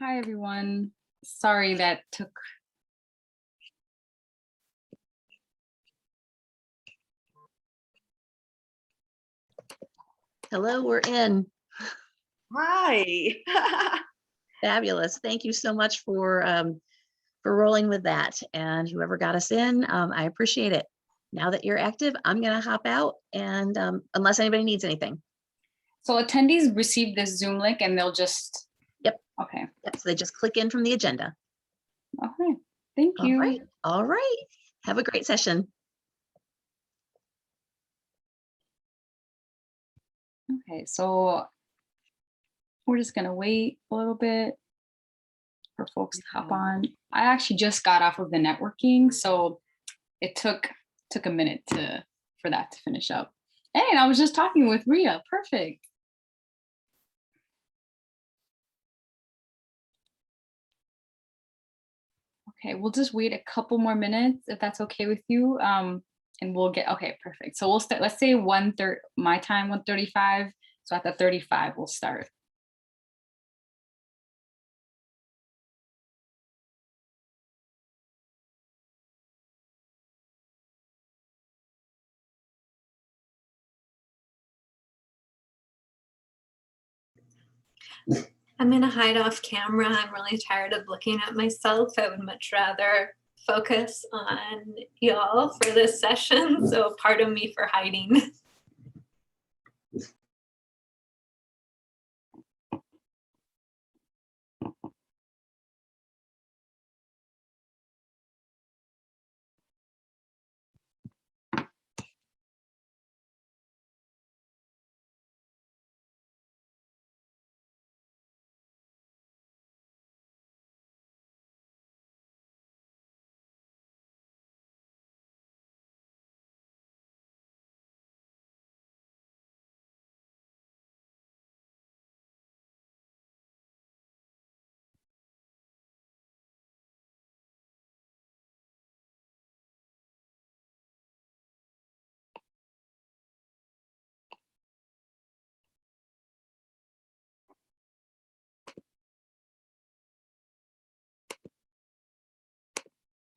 Hi, everyone. Sorry that took. Hello, we're in. Hi. Fabulous. Thank you so much for rolling with that. And whoever got us in, I appreciate it. Now that you're active, I'm going to hop out and unless anybody needs anything. So attendees receive this Zoom link and they'll just. Yep. Okay. Yep. So they just click in from the agenda. Okay. Thank All you. right. All right. Have a great session. Okay. So we're just going to wait a little bit for folks to hop on. I actually just got off of the networking, so it took a minute for that to finish up. Hey, and I was just talking with Ria. Perfect. Okay, we'll just wait a couple more minutes if that's okay with you. And we'll get, okay, perfect. So we'll start, let's say 1:30, my time, 1:35. So at the 35, we'll start. I'm going to hide off camera. I'm really tired of looking at myself. I would much rather focus on y'all for this session. So pardon me for hiding.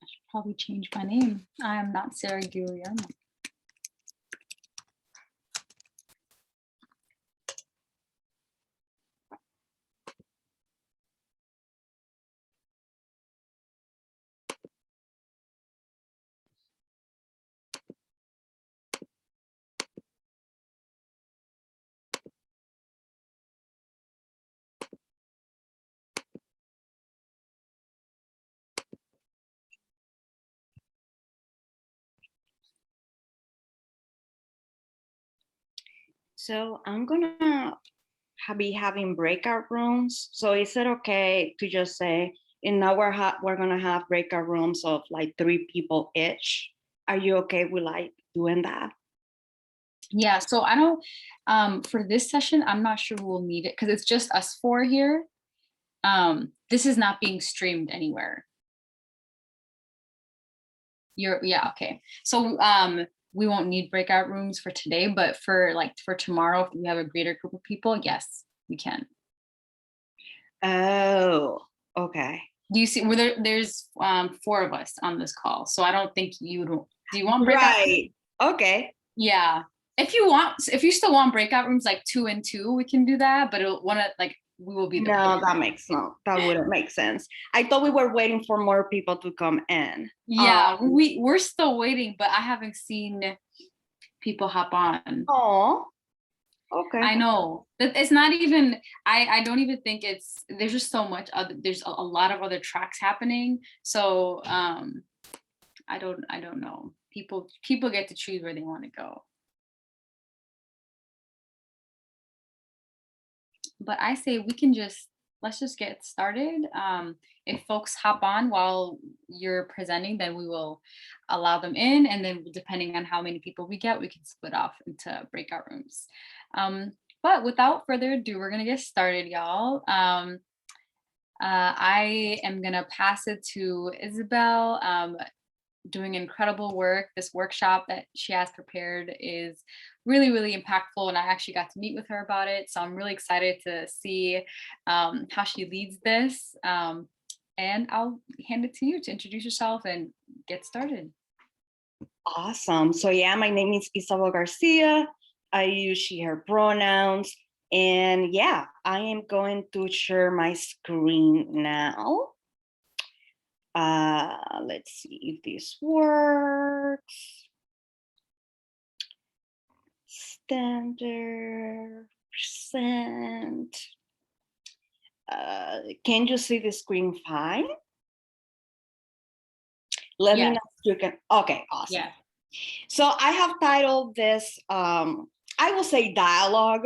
I should probably change my name. I am not Sarah Guillermo. So I'm gonna be having breakout rooms. So is it okay to just say in our we're gonna have breakout rooms of like 3 people each? Are you okay with like doing that? Yeah, so I don't, for this session, I'm not sure we'll need it because it's just us four here. This is not being streamed anywhere. Yeah, okay. So we won't need breakout rooms for today, but for tomorrow, if we have a greater group of people, yes, we can. Oh, okay. Do you see where there's 4 of us on this call, so I don't think do you want breakout? Right. Okay. Yeah. If you still want breakout rooms like 2 and 2, we can do that, but we will be the No, that wouldn't make sense. I thought we were waiting for more people to come in. Yeah, we're still waiting, but I haven't seen people hop on. Oh, okay. I know that it's not even, I don't even think there's just so much other, there's a lot of other tracks happening. So I don't know. People get to choose where they want to go. But I say let's just get started. If folks hop on while you're presenting, then we will allow them in. And then depending on how many people we get, we can split off into breakout rooms. But without further ado, we're gonna get started, y'all. I am gonna pass it to Isabel. doing incredible work. This workshop that she has prepared is really, really impactful. And I actually got to meet with her about it. So I'm really excited to see how she leads this. And I'll hand it to you to introduce yourself and get started. Awesome. So yeah, my name is Isabel Garcia. I use she, her pronouns. And yeah, I am going to share my screen now. Let's see if this works. Standard percent. Can you see the screen fine? Let me Yeah. know if you can. Okay, awesome. Yeah. So I have titled this, I will say dialogue,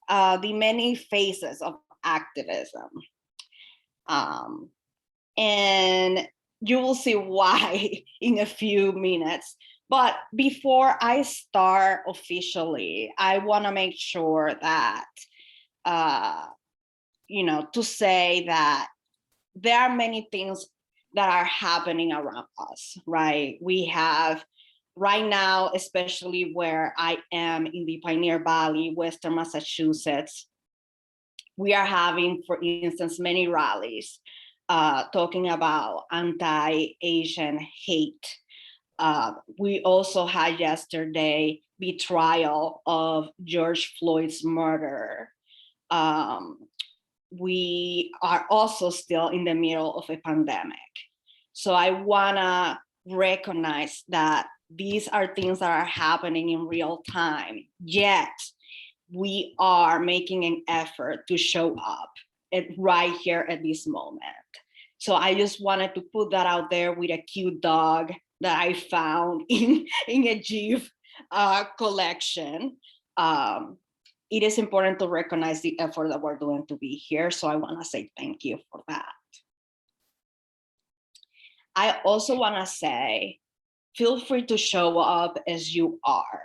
the many faces of activism. And you will see why in a few minutes. But before I start officially, I want to make sure that, to say that there are many things that are happening around us, right? We have right now, especially where I am in the Pioneer Valley, Western Massachusetts, we are having, for instance, many rallies talking about anti-Asian hate. We also had yesterday the trial of George Floyd's murder. We are also still in the middle of a pandemic. So I wanna recognize that these are things that are happening in real time, yet we are making an effort to show up right here at this moment. So I just wanted to put that out there with a cute dog that I found in a GIF collection. It is important to recognize the effort that we're doing to be here. So I want to say thank you for that. I also want to say, feel free to show up as you are.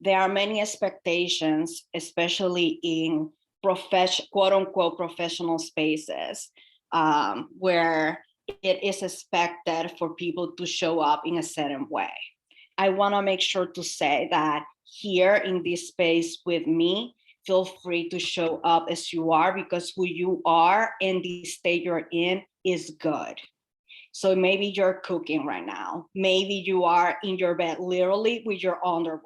There are many expectations, especially in quote unquote professional spaces, where it is expected for people to show up in a certain way. I want to make sure to say that here in this space with me, feel free to show up as you are, because who you are and the state you're in is good. So maybe you're cooking right now. Maybe you are in your bed, literally with your underwear,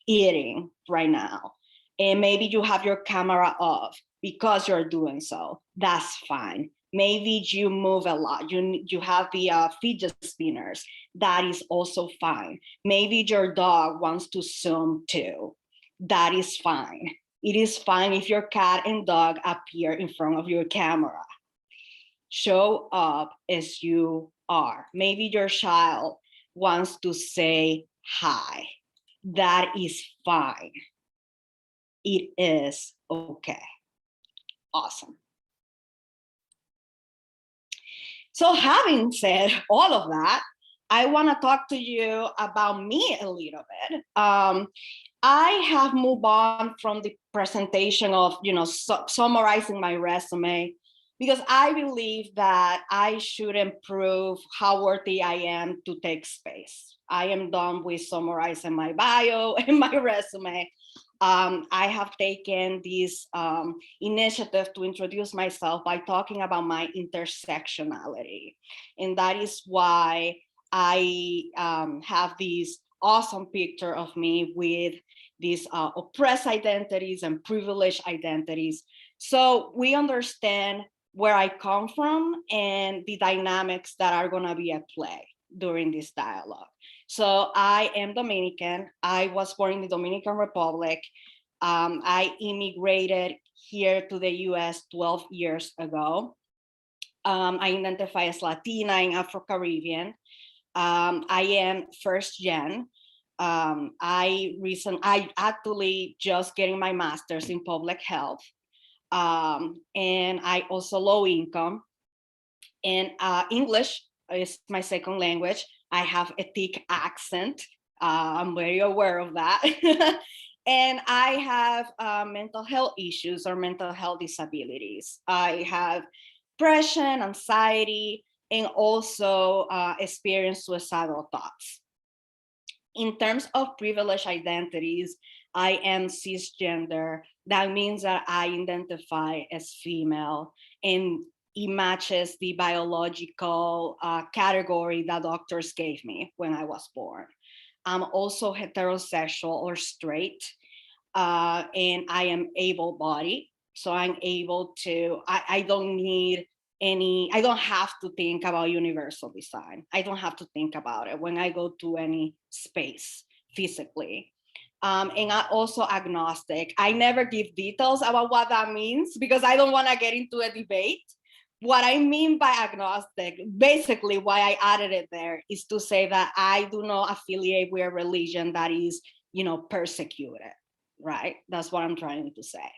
eating right now. And maybe you have your camera off because you're doing so. That's fine. Maybe you move a lot. You have the fidget spinners. That is also fine. Maybe your dog wants to Zoom too. That is fine. It is fine if your cat and dog appear in front of your camera. Show up as you are. Maybe your child wants to say hi. That is fine. It is okay. Awesome. So having said all of that, I want to talk to you about me a little bit. I have moved on from the presentation of, summarizing my resume, because I believe that I should improve how worthy I am to take space. I am done with summarizing my bio and my resume. I have taken this initiative to introduce myself by talking about my intersectionality. And that is why I have this awesome picture of me with these oppressed identities and privileged identities. So we understand where I come from and the dynamics that are gonna be at play during this dialogue. So I am Dominican. I was born in the Dominican Republic. I immigrated here to the US 12 years ago. I identify as Latina and Afro-Caribbean. I am first gen. I actually just getting my master's in public health. And I also low income. And English is my second language. I have a thick accent. I'm very aware of that. And I have mental health issues or mental health disabilities. I have depression, anxiety, and also experience suicidal thoughts. In terms of privileged identities, I am cisgender. That means that I identify as female, and it matches the biological category that doctors gave me when I was born. I'm also heterosexual or straight, and I am able-bodied. So I'm able to, I don't need I don't have to think about universal design. I don't have to think about it when I go to any space physically. And I'm also agnostic. I never give details about what that means because I don't want to get into a debate. What I mean by agnostic, basically why I added it there, is to say that I do not affiliate with a religion that is, persecuted, right? That's what I'm trying to say.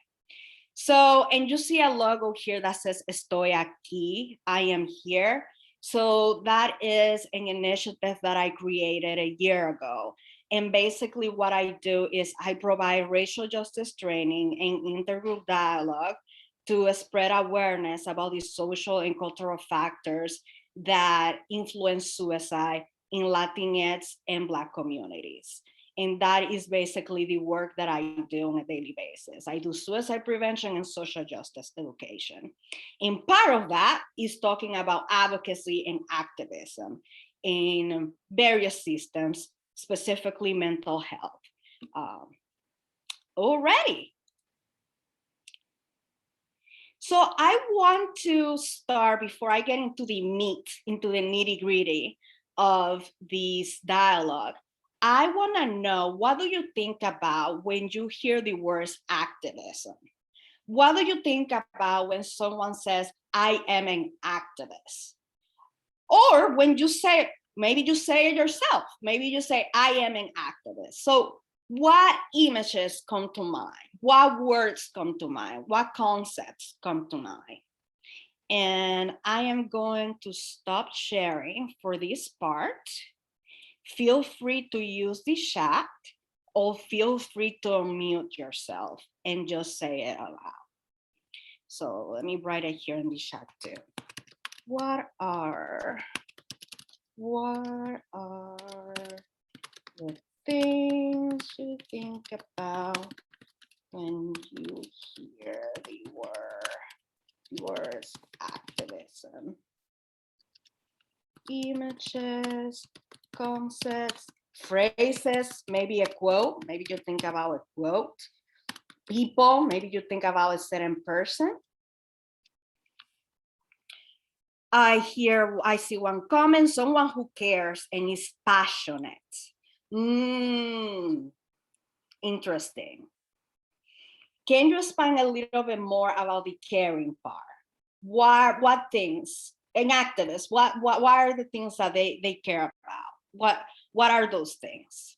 So, and you see a logo here that says Estoy aquí, I am here. So that is an initiative that I created a year ago. And basically what I do is I provide racial justice training and intergroup dialogue to spread awareness about the social and cultural factors that influence suicide in Latinx and Black communities. And that is basically the work that I do on a daily basis. I do suicide prevention and social justice education. And part of that is talking about advocacy and activism in various systems, specifically mental health. Alrighty. So I want to start, before I get into the meat, into the nitty-gritty of this dialogue, I want to know, what do you think about when you hear the words activism? What do you think about when someone says, I am an activist? Or when you say, maybe you say it yourself, maybe you say, I am an activist. So what images come to mind? What words come to mind? What concepts come to mind? And I am going to stop sharing for this part. Feel free to use the chat, or feel free to unmute yourself and just say it aloud. So let me write it here in the chat too. What are the things you think about when you hear the words activism? Images, concepts, phrases, maybe a quote, maybe you think about a quote. People, maybe you think about a certain person. I see one comment, someone who cares and is passionate. Interesting. Can you expand a little bit more about the caring part? What things, an activist, what are the things that they care about? What are those things?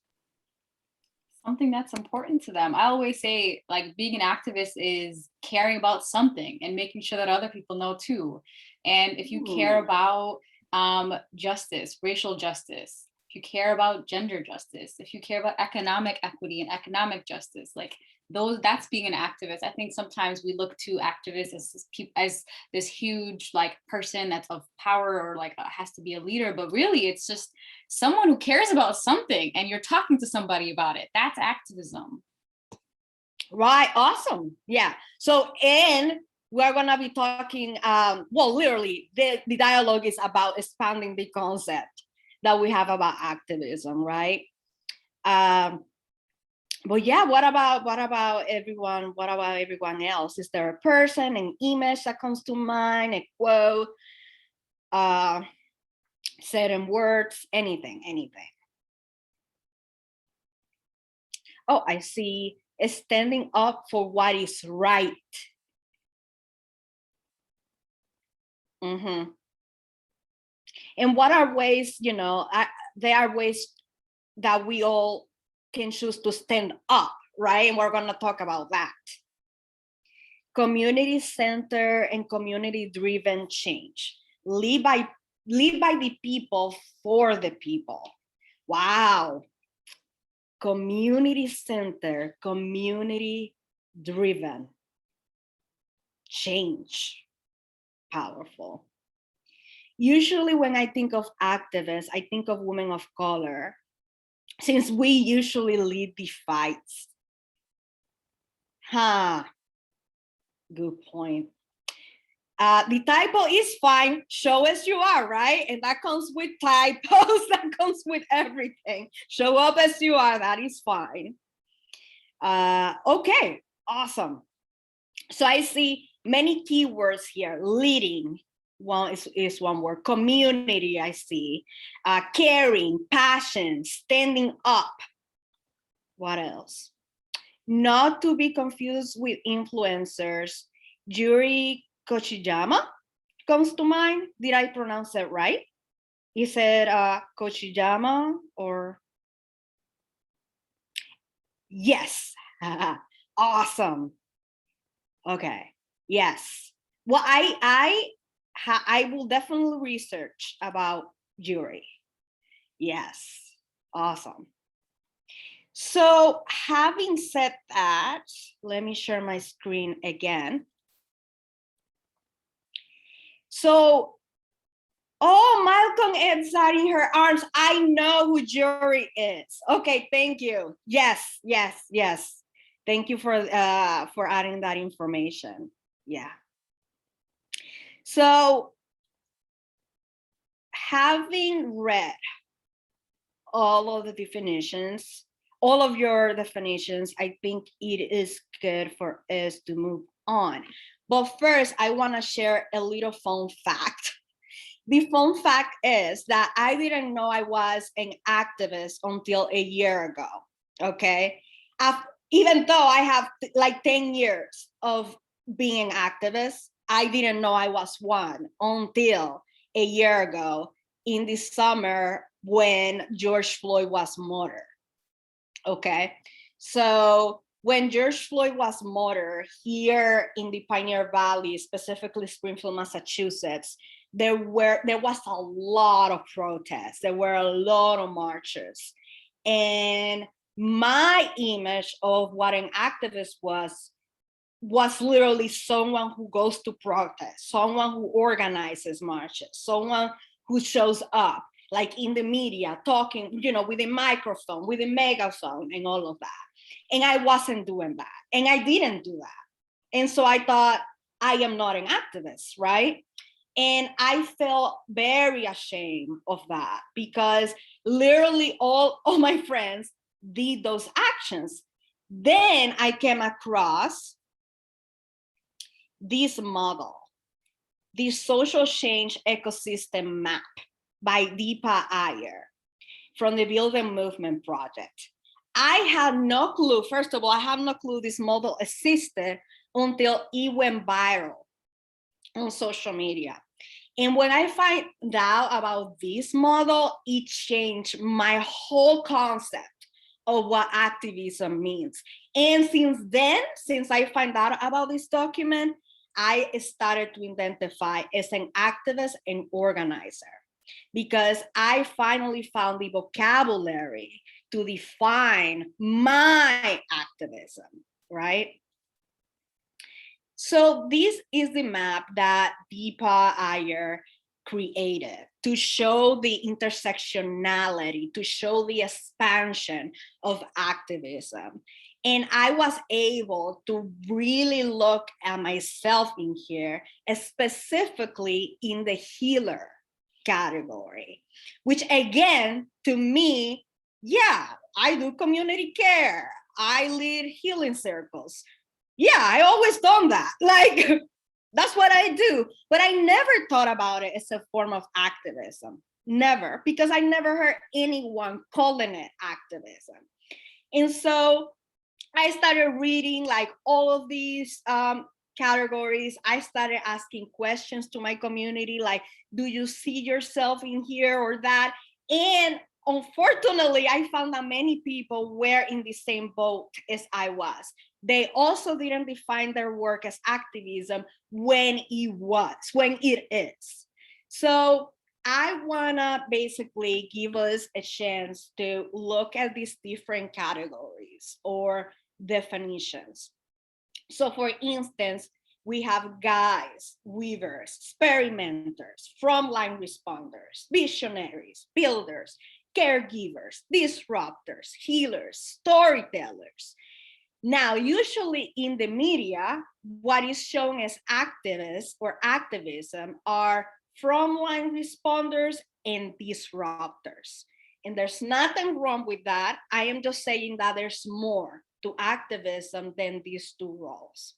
Something that's important to them. I always say, like, being an activist is caring about something and making sure that other people know too. And if you care about justice, racial justice, if you care about gender justice, if you care about economic equity and economic justice, like that's being an activist. I think sometimes we look to activists as this huge like person that's of power, or like has to be a leader, but really it's just someone who cares about something and you're talking to somebody about it. That's activism. Right, awesome. Yeah. So, and we're gonna be talking, well, literally the dialogue is about expanding the concept that we have about activism, right? But yeah, what about everyone? What about everyone else? Is there a person, an image that comes to mind, a quote, certain words, anything? Oh, I see. Standing up for what is right. And what are ways, there are ways that we all can choose to stand up, right? And we're going to talk about that. Community center and community driven change. Lead by the people for the people. Wow. Community center, community driven change. Powerful. Usually when I think of activists, I think of women of color, since we usually lead the fights. Good point. The typo is fine. Show as you are, right? And that comes with typos. That comes with everything. Show up as you are. That is fine. Okay, awesome. So I see many keywords here. Leading, one is one word. Community, I see. Caring, passion, standing up. What else? Not to be confused with influencers. Yuri Kochiyama comes to mind. Did I pronounce it right? Is it Kochiyama or? Yes. Awesome. Okay. Yes. Well, I will definitely research about Yuri. Yes. Awesome. So having said that, let me share my screen again. So, oh, Malcolm is adding her arms. I know who Yuri is. Okay, thank you. Yes, yes, yes. Thank you for adding that information. Yeah. So, having read all of the definitions, all of your definitions, I think it is good for us to move on. But first, I want to share a little fun fact. The fun fact is that I didn't know I was an activist until a year ago, okay? Even though I have like 10 years of being an activist, I didn't know I was one until a year ago in the summer when George Floyd was murdered, okay? So when George Floyd was murdered here in the Pioneer Valley, specifically Springfield, Massachusetts, there was a lot of protests. There were a lot of marches. And my image of what an activist was literally someone who goes to protest, someone who organizes marches, someone who shows up, like in the media, talking, you know, with a microphone, with a megaphone and all of that. And I wasn't doing that. And I didn't do that. And so I thought, I am not an activist, right? And I felt very ashamed of that because literally all my friends did those actions. Then I came across this model, the social change ecosystem map by Deepa Iyer from the Build a Movement Project. I had no clue, first of all, I had no clue this model existed until it went viral on social media. And when I find out about this model, it changed my whole concept of what activism means. And since then, since I found out about this document, I started to identify as an activist and organizer because I finally found the vocabulary to define my activism, right? So this is the map that Deepa Iyer created to show the intersectionality, to show the expansion of activism. And I was able to really look at myself in here, specifically in the healer category, which again, to me, yeah, I do community care. I lead healing circles. Yeah, I always done that. Like, that's what I do. But I never thought about it as a form of activism. Never, because I never heard anyone calling it activism. And so I started reading like all of these categories. I started asking questions to my community, like, do you see yourself in here or that? And unfortunately, I found that many people were in the same boat as I was. They also didn't define their work as activism when it is. So I wanna basically give us a chance to look at these different categories or definitions. So for instance, we have guides, weavers, experimenters, frontline responders, visionaries, builders, caregivers, disruptors, healers, storytellers. Now, usually in the media, what is shown as activists or activism are frontline responders and disruptors. And there's nothing wrong with that. I am just saying that there's more to activism than these two roles.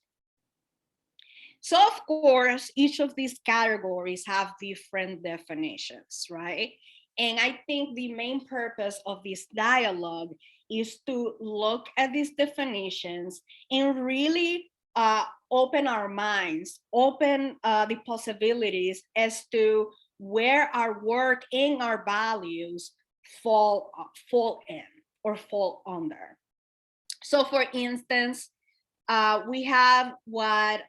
So of course, each of these categories have different definitions, right? And I think the main purpose of this dialogue is to look at these definitions and really open our minds, open the possibilities as to where our work and our values fall in or fall under. So for instance, we have what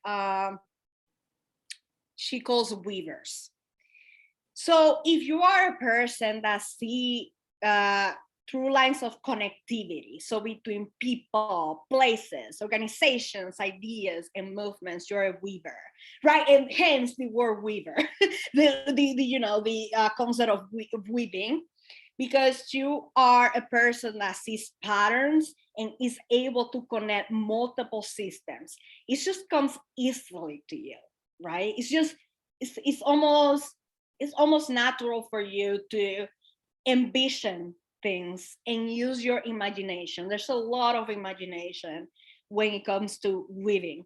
she calls weavers. So if you are a person that see through lines of connectivity, so between people, places, organizations, ideas, and movements, you're a weaver, right? And hence the word weaver, the concept of weaving, because you are a person that sees patterns and is able to connect multiple systems. It just comes easily to you, right? It's almost natural for you to envision things and use your imagination. There's a lot of imagination when it comes to weaving.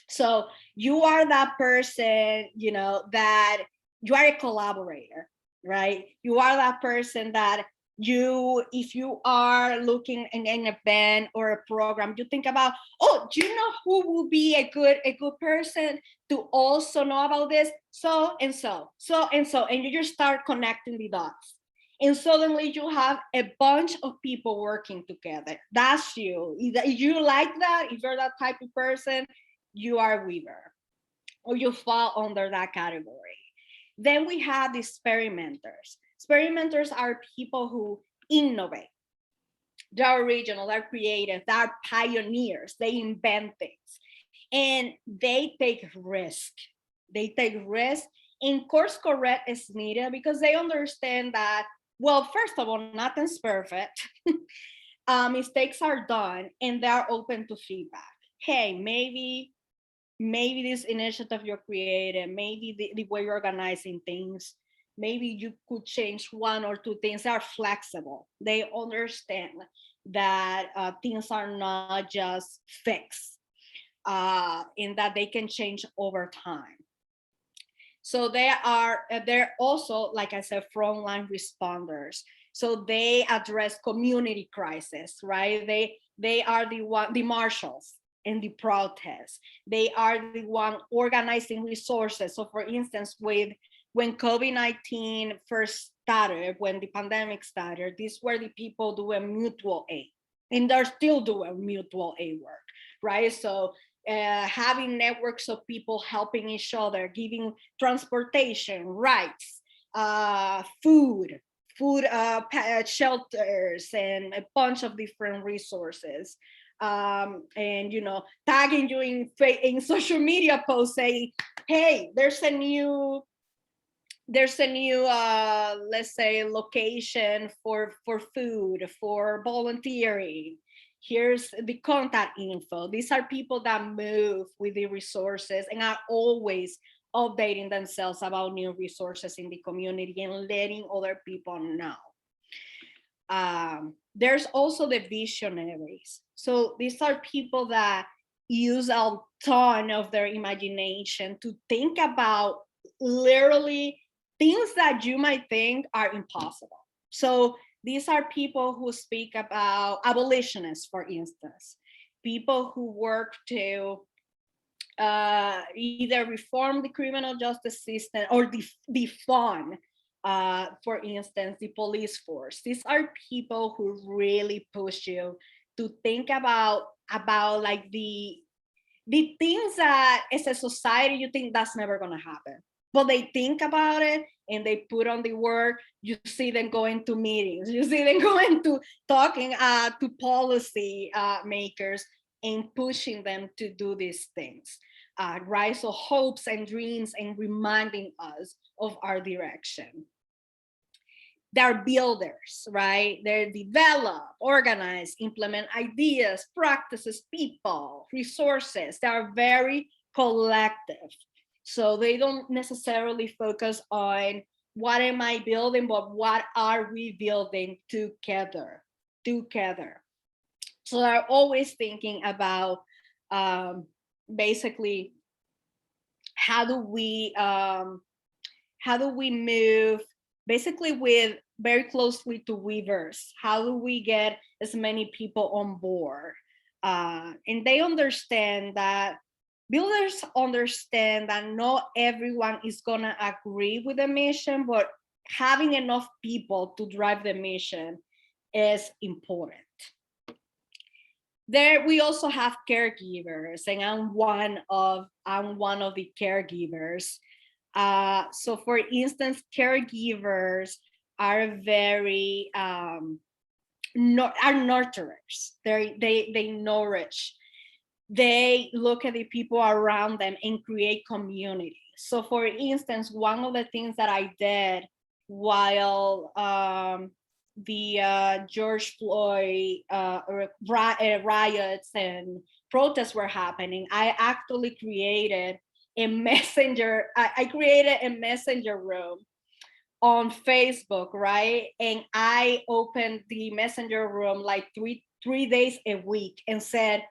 So you are that person, that you are a collaborator, right? You are that person that if you are looking in an event or a program, you think about, oh, do you know who will be a good person to also know about this? So and so, and you just start connecting the dots. And suddenly you have a bunch of people working together. That's you. If you like that, if you're that type of person, you are a weaver, or you fall under that category. Then we have the experimenters. Experimenters are people who innovate. They're original, they're creative, they're pioneers, they invent things. And they take risk. And course correct is needed because they understand that, well, first of all, nothing's perfect. Mistakes are done and they're open to feedback. Hey, maybe this initiative you're creating, maybe the way you're organizing things, maybe you could change one or two things. They're flexible. They understand that things are not just fixed, and that they can change over time. So they're also, like I said, frontline responders. So they address community crisis, right? They are the marshals in the protests. They are the one organizing resources. So for instance, when COVID-19 first started, when the pandemic started, these were the people doing mutual aid, and they're still doing mutual aid work, right? So having networks of people helping each other, giving transportation, rights, food, shelters, and a bunch of different resources. And tagging you in social media posts saying, hey, there's a new let's say location for food, for volunteering. Here's the contact info. These are people that move with the resources and are always updating themselves about new resources in the community and letting other people know. There's also the visionaries. So these are people that use a ton of their imagination to think about literally things that you might think are impossible. So these are people who speak about abolitionists, for instance, people who work to either reform the criminal justice system or defund, for instance, the police force. These are people who really push you to think about like the things that as a society you think that's never going to happen, but they think about it and they put on the work. You see them going to meetings, you see them going to talking to policy makers and pushing them to do these things. right? So hopes and dreams and reminding us of our direction. They're builders, right? They develop, organize, implement ideas, practices, people, resources. They are very collective. So they don't necessarily focus on what am I building, but what are we building together? So they're always thinking about basically how do we move basically with very closely to weavers? How do we get as many people on board? And they understand that builders understand that not everyone is gonna agree with the mission, but having enough people to drive the mission is important. There, we also have caregivers, and I'm one of the caregivers. So for instance, caregivers are very are nurturers. They nourish. They look at the people around them and create community. So for instance, one of the things that I did while the George Floyd riots and protests were happening, I actually created a messenger. I created a messenger room on Facebook, right? And I opened the messenger room like three days a week and said,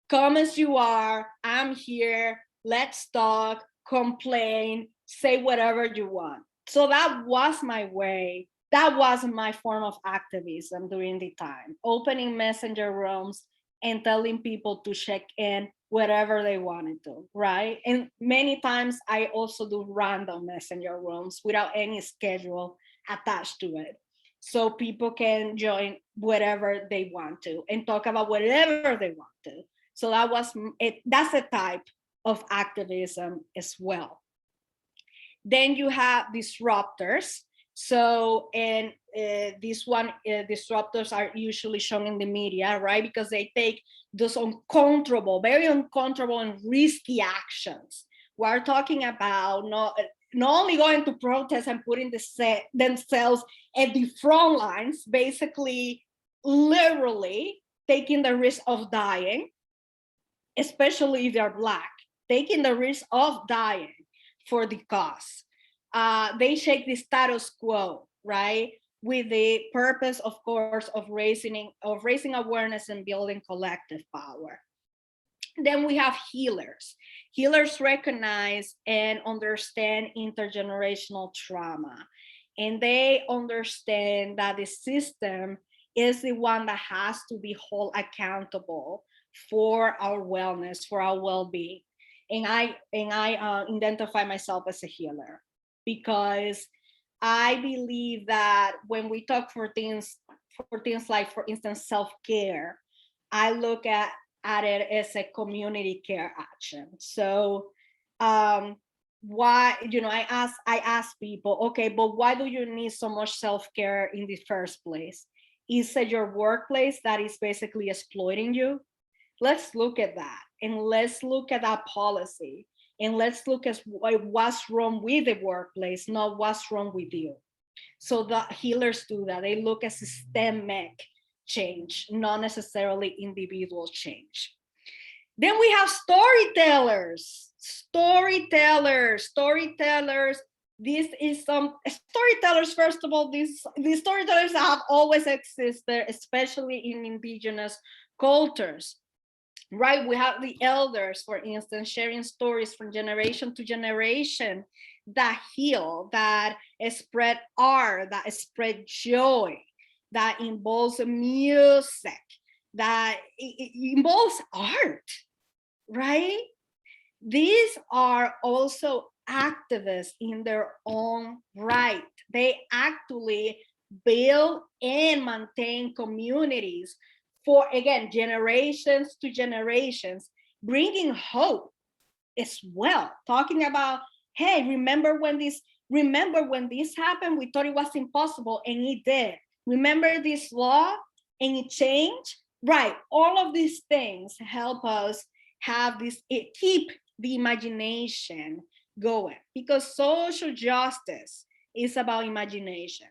come as you are, I'm here, let's talk, complain, say whatever you want. So that was my way. That was my form of activism during the time, opening messenger rooms and telling people to check in wherever they wanted to, right? And many times I also do random messenger rooms without any schedule attached to it. So people can join whatever they want to and talk about whatever they want to. So that was it. That's a type of activism as well. Then you have disruptors. So, and this one, disruptors are usually shown in the media, right? Because they take those very uncomfortable and risky actions. We're talking about not only going to protest and putting themselves at the front lines, basically, literally taking the risk of dying, especially if they're Black, taking the risk of dying for the cause. They shake the status quo, right? With the purpose, of course, of raising awareness and building collective power. Then we have healers. Healers recognize and understand intergenerational trauma. And they understand that the system is the one that has to be held accountable for our wellness, for our well-being. And I identify myself as a healer because I believe that when we talk for things like, for instance, self-care, I look at it as a community care action. So why, I ask people, okay, but why do you need so much self-care in the first place? Is it your workplace that is basically exploiting you? Let's look at that, and let's look at that policy, and let's look at what's wrong with the workplace, not what's wrong with you. So the healers do that. They look at systemic change, not necessarily individual change. Then we have storytellers. This is some storytellers. First of all, these storytellers have always existed, especially in indigenous cultures, right? We have the elders, for instance, sharing stories from generation to generation that heal, that spread art, that spread joy, that involves music, that it involves art, right? These are also activists in their own right. They actually build and maintain communities for, again, generations to generations, bringing hope as well, talking about, hey, remember when this happened, we thought it was impossible and it did. Remember this law and it changed, right? All of these things help us have keep the imagination going, because social justice is about imagination.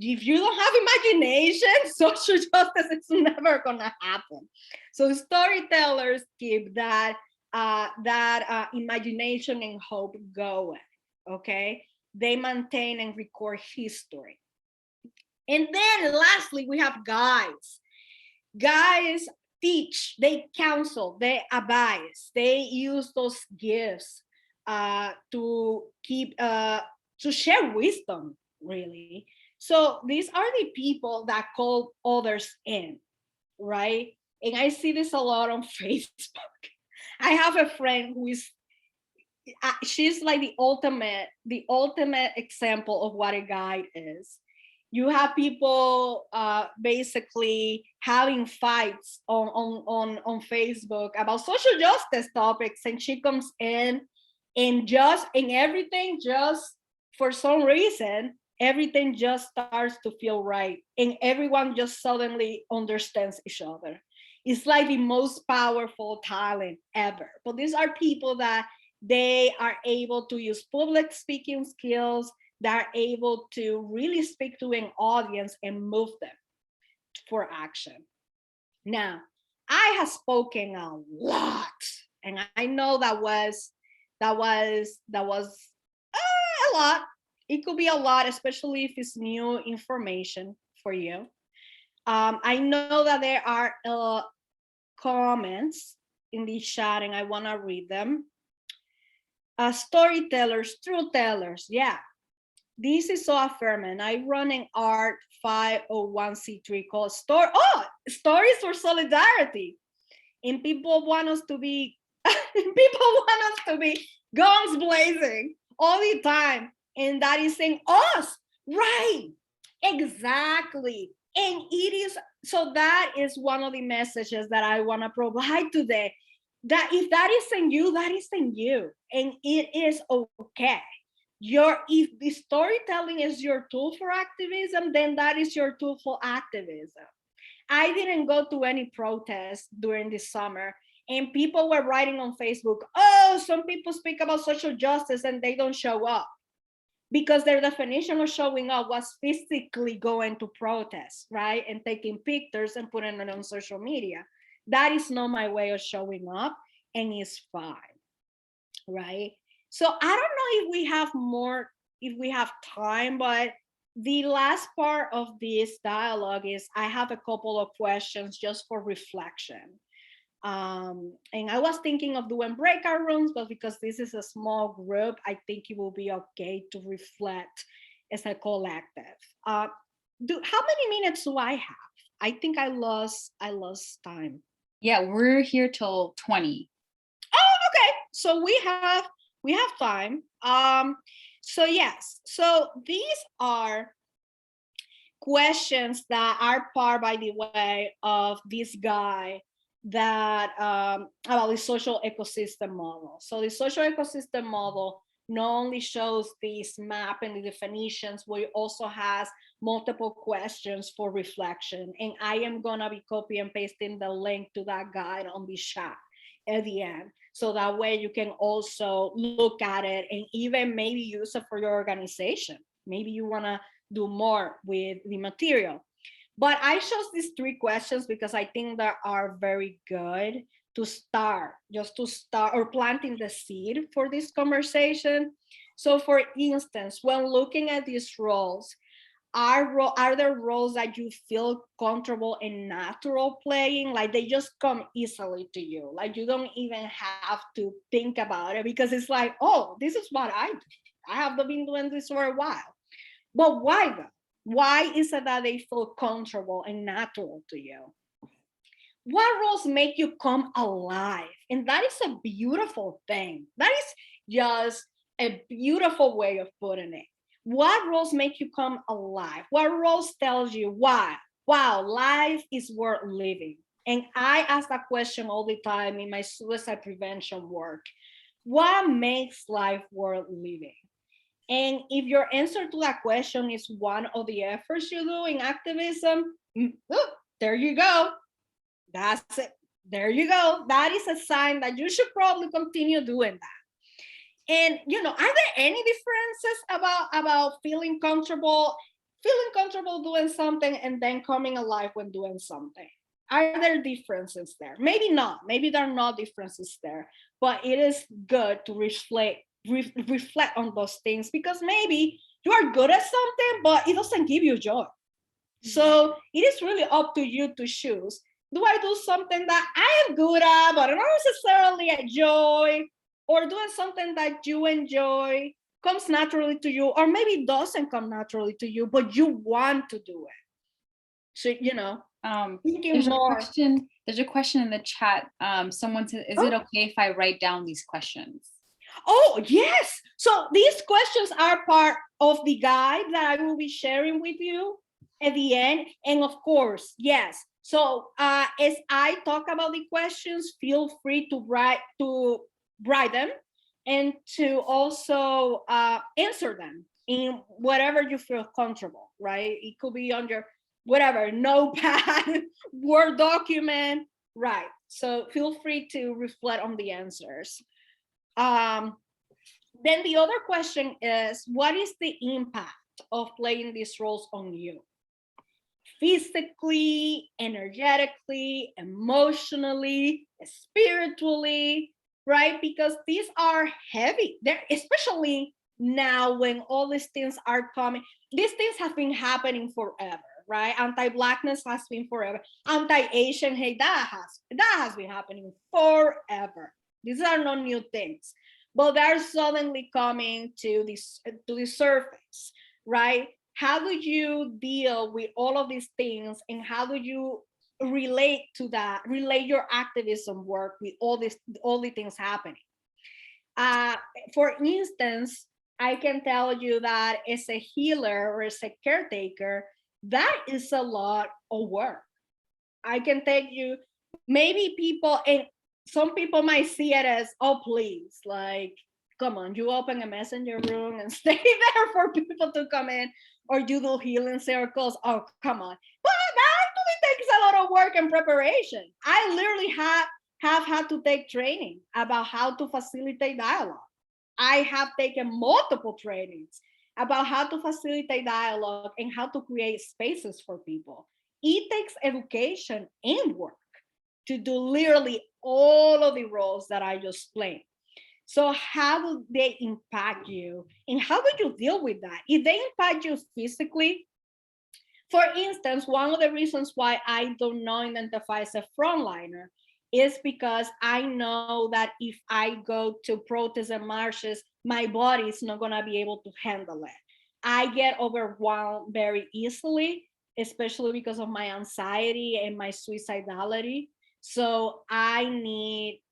If you don't have imagination, social justice is never gonna happen. So storytellers keep that imagination and hope going. Okay, they maintain and record history. And then lastly, we have guides. Guides teach, they counsel, they advise, they use those gifts to keep to share wisdom, really. So these are the people that call others in, right? And I see this a lot on Facebook. I have a friend who is she's like the ultimate example of what a guide is. You have people basically having fights on Facebook about social justice topics, and she comes in and everything just for some reason everything just starts to feel right, and everyone just suddenly understands each other. It's like the most powerful talent ever. But these are people that they are able to use public speaking skills, that are able to really speak to an audience and move them for action. Now, I have spoken a lot, and I know that was a lot. It could be a lot, especially if it's new information for you. I know that there are comments in the chat, and I want to read them. Storytellers, truth tellers, yeah. This is so affirming. I run an art 501c3 called Stories for Solidarity. And people want us to be guns blazing all the time. And that is saying us, right? Exactly. And it is, so that is one of the messages that I want to provide today. That if that isn't you, that isn't you. And it is okay. If the storytelling is your tool for activism, then that is your tool for activism. I didn't go to any protests during the summer, and people were writing on Facebook, oh, some people speak about social justice and they don't show up, because their definition of showing up was physically going to protest, right? And taking pictures and putting it on social media. That is not my way of showing up, and it's fine, right? So I don't know if we have time, but the last part of this dialogue is I have a couple of questions just for reflection. And I was thinking of doing breakout rooms, but because this is a small group, I think it will be okay to reflect as a collective. How many minutes do I have? I think I lost time. Yeah, we're here till 20. Oh, okay. So we have time. So yes, so these are questions that are part, by the way, of this guy that about the social ecosystem model. So the social ecosystem model not only shows this map and the definitions, but it also has multiple questions for reflection. And I am gonna be copy and pasting the link to that guide on the chat at the end. So that way you can also look at it and even maybe use it for your organization. Maybe you wanna do more with the material. But I chose these 3 questions because I think they are very good to start, or planting the seed for this conversation. So for instance, when looking at these roles, are there roles that you feel comfortable and natural playing, like they just come easily to you, like you don't even have to think about it, because it's like, oh, this is what I do. I have been doing this for a while. But why though? Why is it that they feel comfortable and natural to you? What roles make you come alive? And that is a beautiful thing. That is just a beautiful way of putting it. What roles make you come alive? What roles tells you, wow, life is worth living? And I ask that question all the time in my suicide prevention work. What makes life worth living? And if your answer to that question is one of the efforts you do in activism, there you go. That's it. There you go. That is a sign that you should probably continue doing that. And are there any differences about feeling comfortable doing something and then coming alive when doing something? Are there differences there? Maybe not. Maybe there are no differences there. But it is good to reflect on those things, because maybe you are good at something, but it doesn't give you joy. So it is really up to you to choose. Do I do something that I am good at, but I don't necessarily enjoy, or doing something that you enjoy comes naturally to you, or maybe it doesn't come naturally to you, but you want to do it? So, thinking There's more. a question in the chat. Someone said, is it okay if I write down these questions? Oh, yes. So these questions are part of the guide that I will be sharing with you at the end. And of course, yes. So as I talk about the questions, feel free to write them and to also answer them in whatever you feel comfortable, right? It could be on your whatever, notepad, Word document, right? So feel free to reflect on the answers. Then the other question is, what is the impact of playing these roles on you? Physically, energetically, emotionally, spiritually, right? Because these are heavy. They're especially now when all these things are coming. These things have been happening forever, right? Anti-Blackness has been forever. Anti-Asian hate, that has been happening forever. These are not new things, but they're suddenly coming to the surface, right? How do you deal with all of these things, and how do you relate your activism work with all the things happening? For instance, I can tell you that as a healer or as a caretaker, that is a lot of work. I can tell you, maybe some people might see it as, oh, please, like, come on, you open a messenger room and stay there for people to come in, or you do healing circles. Oh, come on. But that actually takes a lot of work and preparation. I literally have had to take training about how to facilitate dialogue. I have taken multiple trainings about how to facilitate dialogue and how to create spaces for people. It takes education and work to do literally all of the roles that I just explained. So how do they impact you, and how do you deal with that? If they impact you physically, for instance, one of the reasons why I do not identify as a frontliner is because I know that if I go to protests and marches, my body is not going to be able to handle it. I get overwhelmed very easily, especially because of my anxiety and my suicidality. So I need,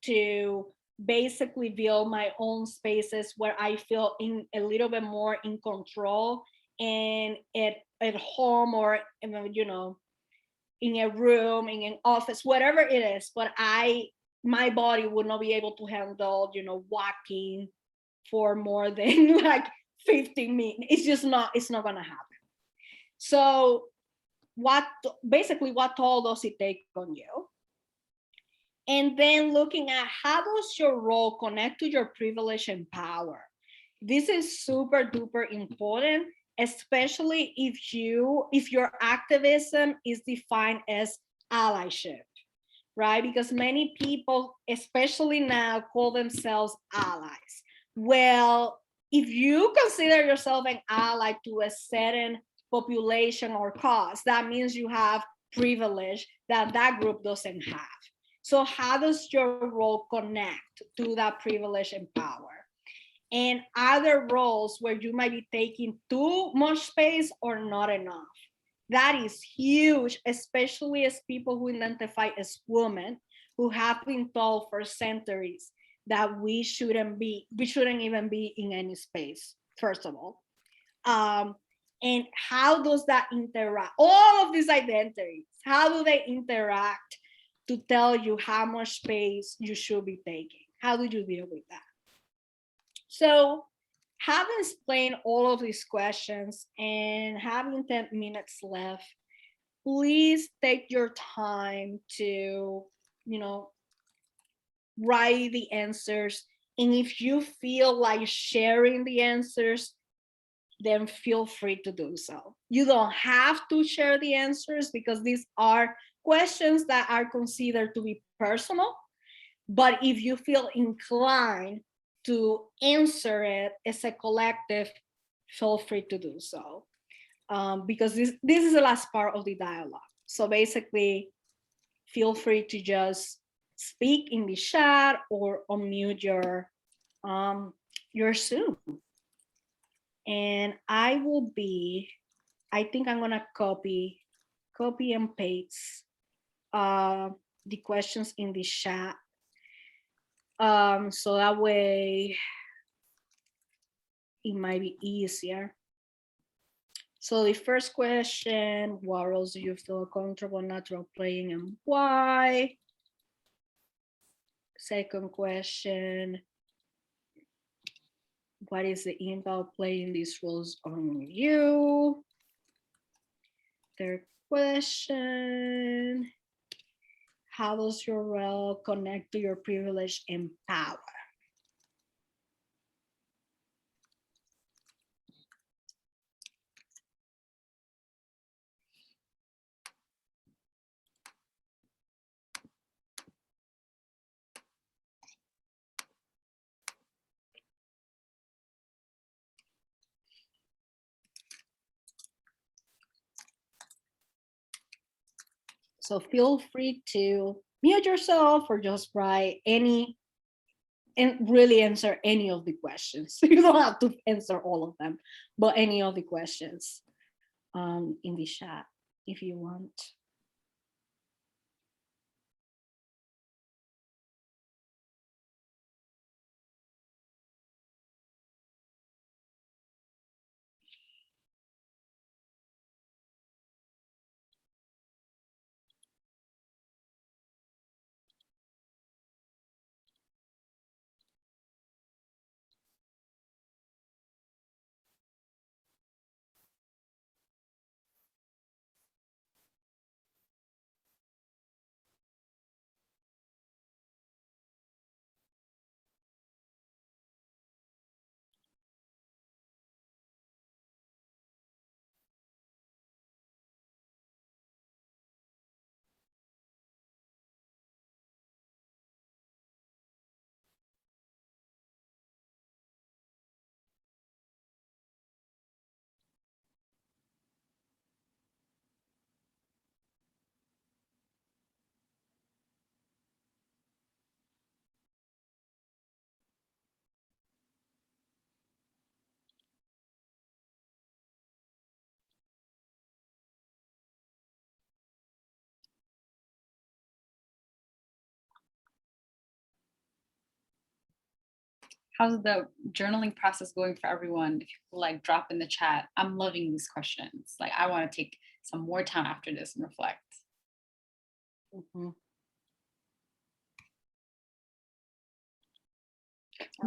to basically build my own spaces where I feel a little bit more in control, and at home, or in a room, in an office, whatever it is. But my body would not be able to handle walking for more than like 15 minutes. It's not gonna happen. So what toll does it take on you? And then looking at how does your role connect to your privilege and power? This is super duper important, especially if your activism is defined as allyship, right? Because many people, especially now, call themselves allies. Well, if you consider yourself an ally to a certain population or cause, that means you have privilege that group doesn't have. So how does your role connect to that privilege and power? And other roles where you might be taking too much space or not enough. That is huge, especially as people who identify as women, who have been told for centuries that we shouldn't even be in any space, first of all. And how does that interact? All of these identities, how do they interact to tell you how much space you should be taking? How do you deal with that? So having explained all of these questions and having 10 minutes left, please take your time to, you know, write the answers. And if you feel like sharing the answers, then feel free to do so. You don't have to share the answers because these are questions that are considered to be personal. But if you feel inclined to answer it as a collective, feel free to do so. Because this is the last part of the dialogue. So basically, feel free to just speak in the chat or unmute your Zoom. And I think I'm gonna copy and paste the questions in the chat. So that way it might be easier. So the first question, what roles do you feel comfortable natural playing and why? Second question, what is the impact of playing these roles on you? Third question, how does your role connect to your privilege and power? So feel free to mute yourself or just write any and really answer any of the questions. You don't have to answer all of them, but any of the questions in the chat if you want. How's the journaling process going for everyone? If you like drop in the chat, I'm loving these questions. Like I want to take some more time after this and reflect. Mm-hmm.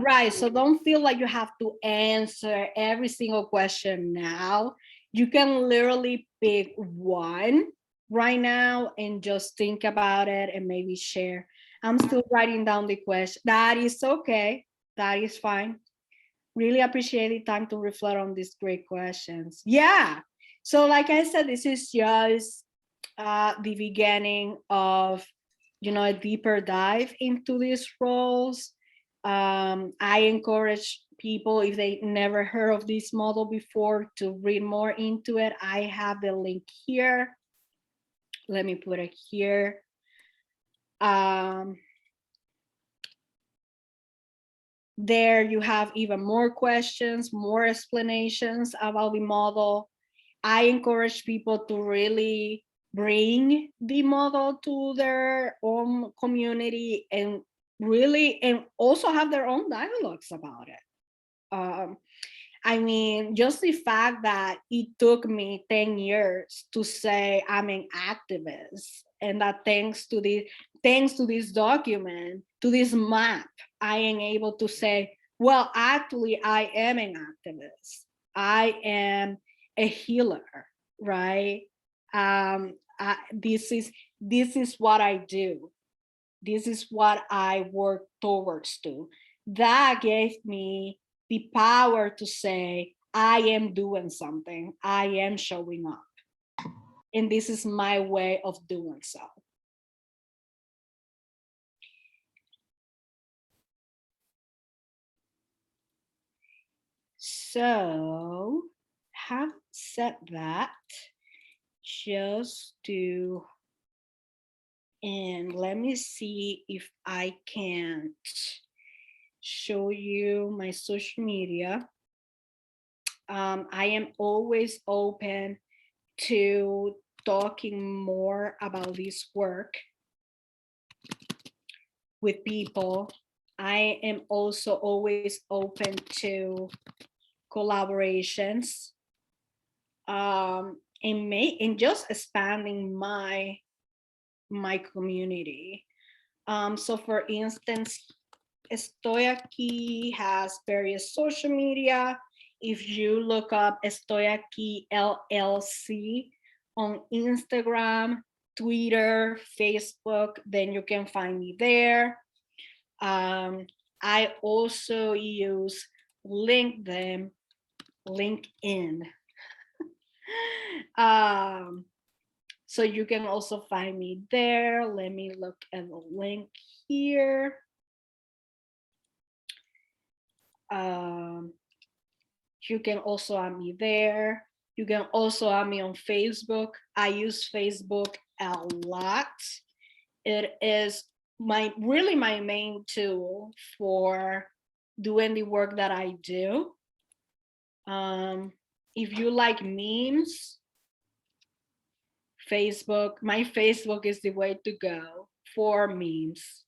Right, so don't feel like you have to answer every single question now. You can literally pick one right now and just think about it and maybe share. I'm still writing down the question. That is okay. That is fine. Really appreciate the time to reflect on these great questions. Yeah. So like I said, this is just the beginning of, a deeper dive into these roles. I encourage people, if they never heard of this model before, to read more into it. I have the link here. Let me put it here. There you have even more questions, more explanations about the model. I encourage people to really bring the model to their own community and also have their own dialogues about it. I mean, just the fact that it took me 10 years to say I'm an activist, and that thanks to this document, to this map, I am able to say, well, actually, I am an activist. I am a healer, right? this is what I do. This is what I work towards to. That gave me the power to say, I am doing something. I am showing up. And this is my way of doing so. So, have said that, just to, and let me see if I can show you my social media. I am always open to talking more about this work with people. I am also always open to collaborations, and just expanding my community. So for instance, Estoy Aquí has various social media. If you look up Estoy Aquí LLC on Instagram, Twitter, Facebook, then you can find me there. I also use LinkedIn. So you can also find me there. Let me look at the link here. You can also add me there. You can also add me on Facebook. I use Facebook a lot. It is really my main tool for doing the work that I do. If you like memes, my Facebook is the way to go for memes.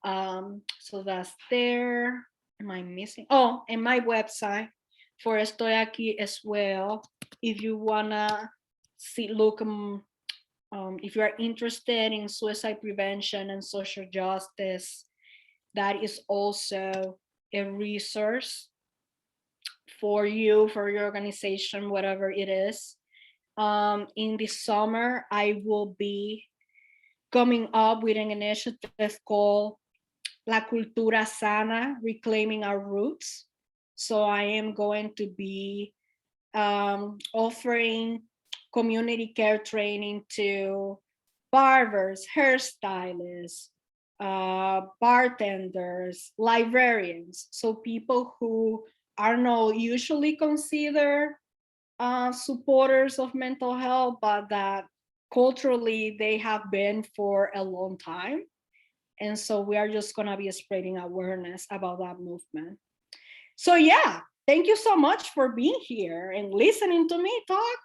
So that's there. Am I missing? Oh, and my website for Estoy Aquí as well. If you wanna look, if you are interested in suicide prevention and social justice, that is also a resource for you, for your organization, whatever it is. In the summer, I will be coming up with an initiative called La Cultura Sana, Reclaiming Our Roots. So I am going to be offering community care training to barbers, hairstylists, bartenders, librarians. So people who are not usually considered supporters of mental health, but that culturally they have been for a long time. And so we are just going to be spreading awareness about that movement. So yeah, thank you so much for being here and listening to me talk.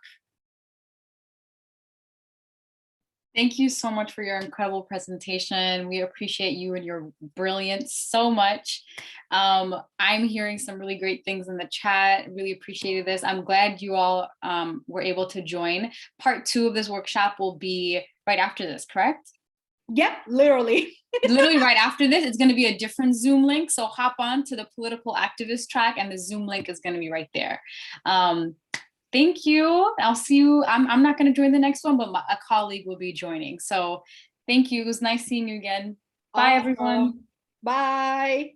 Thank you so much for your incredible presentation. We appreciate you and your brilliance so much. I'm hearing some really great things in the chat. Really appreciated this. I'm glad you all were able to join. Part 2 of this workshop will be right after this, correct? Yep, literally. Literally right after this, it's going to be a different Zoom link. So hop on to the political activist track and the Zoom link is going to be right there. Thank you. I'll see you. I'm not going to join the next one, but a colleague will be joining. So thank you. It was nice seeing you again. Bye, everyone. Bye.